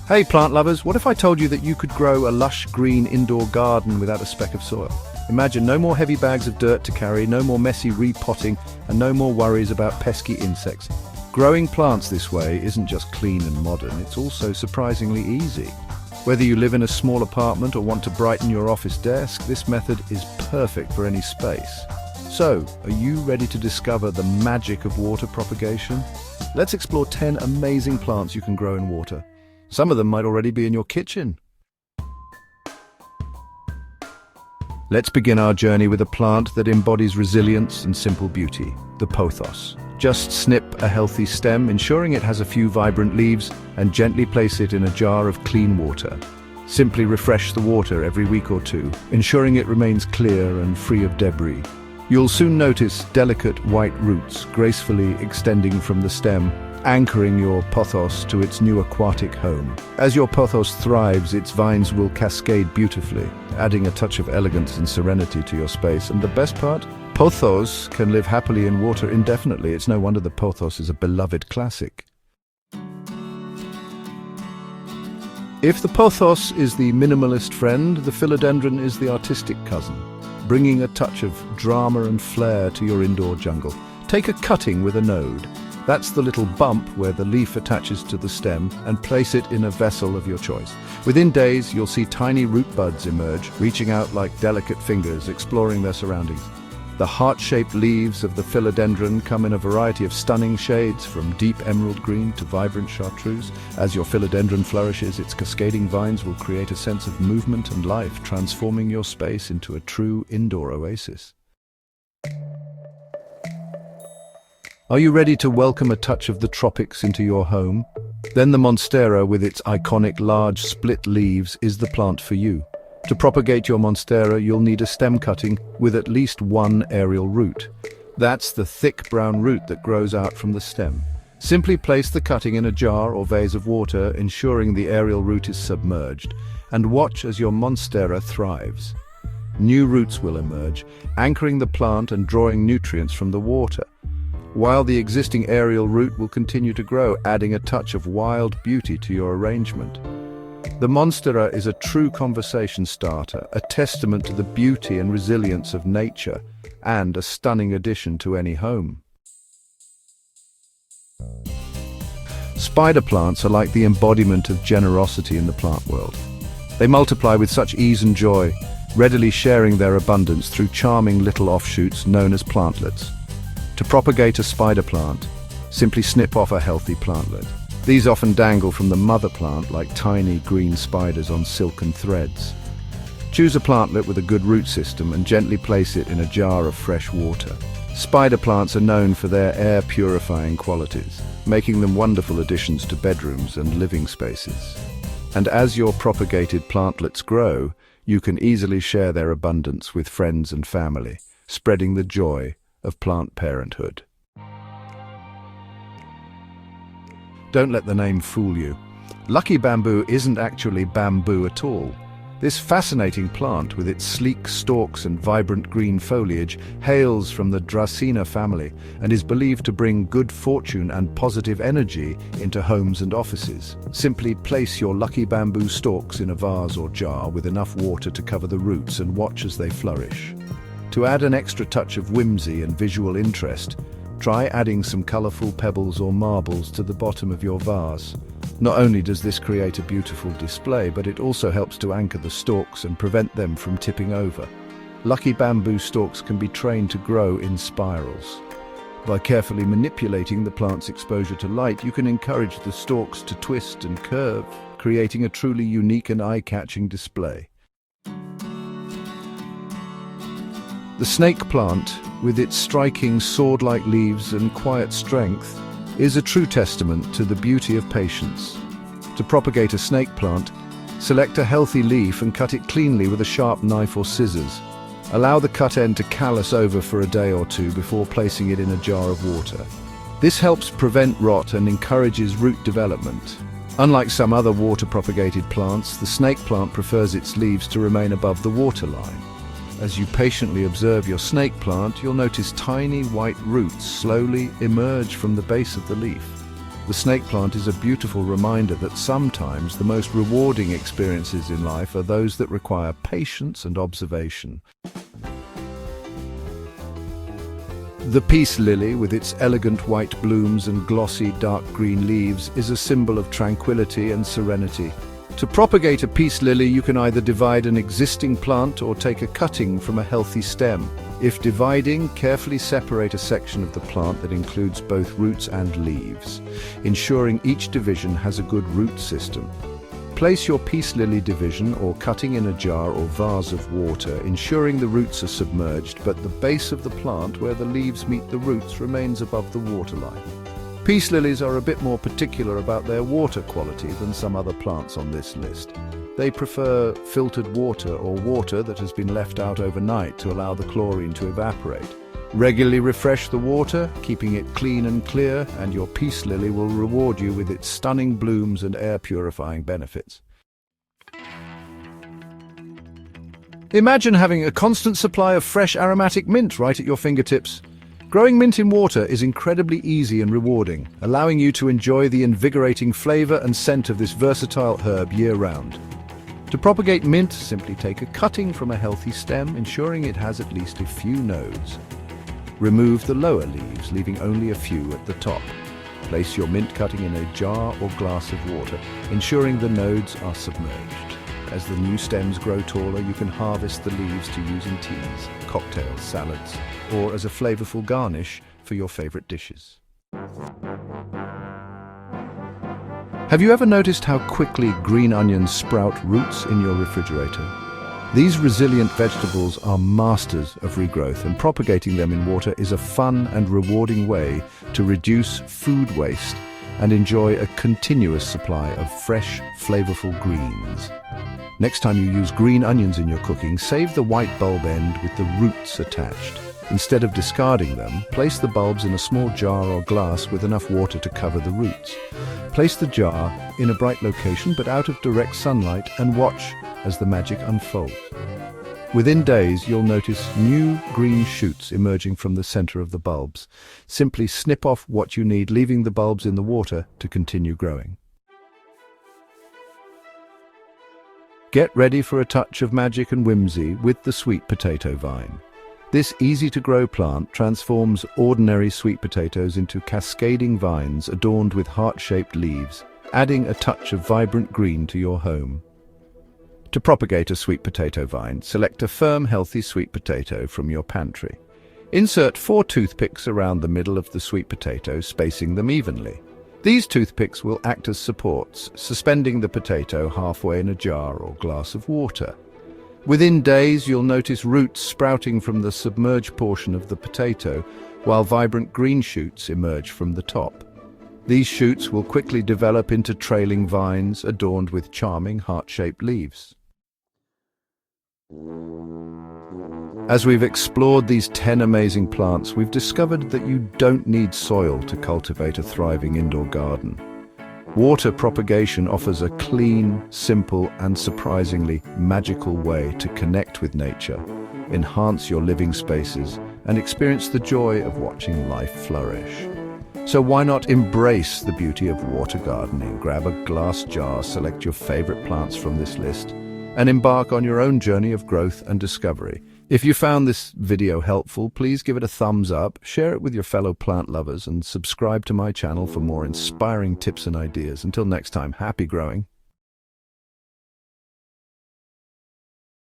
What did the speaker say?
Hey plant lovers, what if I told you that you could grow a lush green indoor garden without a speck of soil? Imagine no more heavy bags of dirt to carry, no more messy repotting, and no more worries about pesky insects. Growing plants this way isn't just clean and modern, it's also surprisingly easy. Whether you live in a small apartment or want to brighten your office desk, this method is perfect for any space. So, are you ready to discover the magic of water propagation? Let's explore 10 amazing plants you can grow in water. Some of them might already be in your kitchen. Let's begin our journey with a plant that embodies resilience and simple beauty, the pothos. Just snip a healthy stem, ensuring it has a few vibrant leaves, and gently place it in a jar of clean water. Simply refresh the water every week or two, ensuring it remains clear and free of debris. You'll soon notice delicate white roots gracefully extending from the stem, anchoring your pothos to its new aquatic home. As your pothos thrives, its vines will cascade beautifully, adding a touch of elegance and serenity to your space. And the best part? Pothos can live happily in water indefinitely. It's no wonder the pothos is a beloved classic. If the pothos is the minimalist friend, the philodendron is the artistic cousin, bringing a touch of drama and flair to your indoor jungle. Take a cutting with a node. That's the little bump where the leaf attaches to the stem, and place it in a vessel of your choice. Within days, you'll see tiny root buds emerge, reaching out like delicate fingers, exploring their surroundings. The heart-shaped leaves of the philodendron come in a variety of stunning shades, from deep emerald green to vibrant chartreuse. As your philodendron flourishes, its cascading vines will create a sense of movement and life, transforming your space into a true indoor oasis. Are you ready to welcome a touch of the tropics into your home? Then the Monstera, with its iconic large split leaves, is the plant for you. To propagate your Monstera, you'll need a stem cutting with at least one aerial root. That's the thick brown root that grows out from the stem. Simply place the cutting in a jar or vase of water, ensuring the aerial root is submerged, and watch as your Monstera thrives. New roots will emerge, anchoring the plant and drawing nutrients from the water, while the existing aerial root will continue to grow, adding a touch of wild beauty to your arrangement. The Monstera is a true conversation starter, a testament to the beauty and resilience of nature, and a stunning addition to any home. Spider plants are like the embodiment of generosity in the plant world. They multiply with such ease and joy, readily sharing their abundance through charming little offshoots known as plantlets. To propagate a spider plant, simply snip off a healthy plantlet. These often dangle from the mother plant like tiny green spiders on silken threads. Choose a plantlet with a good root system and gently place it in a jar of fresh water. Spider plants are known for their air purifying qualities, making them wonderful additions to bedrooms and living spaces. And as your propagated plantlets grow, you can easily share their abundance with friends and family, spreading the joy of plant parenthood. Don't let the name fool you. Lucky bamboo isn't actually bamboo at all. This fascinating plant, with its sleek stalks and vibrant green foliage, hails from the Dracena family and is believed to bring good fortune and positive energy into homes and offices. Simply place your lucky bamboo stalks in a vase or jar with enough water to cover the roots and watch as they flourish. To add an extra touch of whimsy and visual interest, try adding some colorful pebbles or marbles to the bottom of your vase. Not only does this create a beautiful display, but it also helps to anchor the stalks and prevent them from tipping over. Lucky bamboo stalks can be trained to grow in spirals. By carefully manipulating the plant's exposure to light, you can encourage the stalks to twist and curve, creating a truly unique and eye-catching display. The snake plant, with its striking sword-like leaves and quiet strength, is a true testament to the beauty of patience. To propagate a snake plant, select a healthy leaf and cut it cleanly with a sharp knife or scissors. Allow the cut end to callus over for a day or two before placing it in a jar of water. This helps prevent rot and encourages root development. Unlike some other water-propagated plants, the snake plant prefers its leaves to remain above the waterline. As you patiently observe your snake plant, you'll notice tiny white roots slowly emerge from the base of the leaf. The snake plant is a beautiful reminder that sometimes the most rewarding experiences in life are those that require patience and observation. The peace lily, with its elegant white blooms and glossy dark green leaves, is a symbol of tranquility and serenity. To propagate a peace lily, you can either divide an existing plant or take a cutting from a healthy stem. If dividing, carefully separate a section of the plant that includes both roots and leaves, ensuring each division has a good root system. Place your peace lily division or cutting in a jar or vase of water, ensuring the roots are submerged, but the base of the plant where the leaves meet the roots remains above the waterline. Peace lilies are a bit more particular about their water quality than some other plants on this list. They prefer filtered water or water that has been left out overnight to allow the chlorine to evaporate. Regularly refresh the water, keeping it clean and clear, and your peace lily will reward you with its stunning blooms and air-purifying benefits. Imagine having a constant supply of fresh aromatic mint right at your fingertips. Growing mint in water is incredibly easy and rewarding, allowing you to enjoy the invigorating flavor and scent of this versatile herb year-round. To propagate mint, simply take a cutting from a healthy stem, ensuring it has at least a few nodes. Remove the lower leaves, leaving only a few at the top. Place your mint cutting in a jar or glass of water, ensuring the nodes are submerged. As the new stems grow taller, you can harvest the leaves to use in teas, cocktails, salads, or as a flavorful garnish for your favorite dishes. Have you ever noticed how quickly green onions sprout roots in your refrigerator? These resilient vegetables are masters of regrowth, and propagating them in water is a fun and rewarding way to reduce food waste and enjoy a continuous supply of fresh, flavorful greens. Next time you use green onions in your cooking, save the white bulb end with the roots attached. Instead of discarding them, place the bulbs in a small jar or glass with enough water to cover the roots. Place the jar in a bright location but out of direct sunlight and watch as the magic unfolds. Within days, you'll notice new green shoots emerging from the center of the bulbs. Simply snip off what you need, leaving the bulbs in the water to continue growing. Get ready for a touch of magic and whimsy with the sweet potato vine. This easy-to-grow plant transforms ordinary sweet potatoes into cascading vines adorned with heart-shaped leaves, adding a touch of vibrant green to your home. To propagate a sweet potato vine, select a firm, healthy sweet potato from your pantry. Insert 4 toothpicks around the middle of the sweet potato, spacing them evenly. These toothpicks will act as supports, suspending the potato halfway in a jar or glass of water. Within days, you'll notice roots sprouting from the submerged portion of the potato, while vibrant green shoots emerge from the top. These shoots will quickly develop into trailing vines adorned with charming heart-shaped leaves. As we've explored these 10 amazing plants, we've discovered that you don't need soil to cultivate a thriving indoor garden. Water propagation offers a clean, simple, and surprisingly magical way to connect with nature, enhance your living spaces, and experience the joy of watching life flourish. So why not embrace the beauty of water gardening? Grab a glass jar, select your favorite plants from this list, and embark on your own journey of growth and discovery. If you found this video helpful, please give it a thumbs up, share it with your fellow plant lovers, and subscribe to my channel for more inspiring tips and ideas. Until next time, happy growing.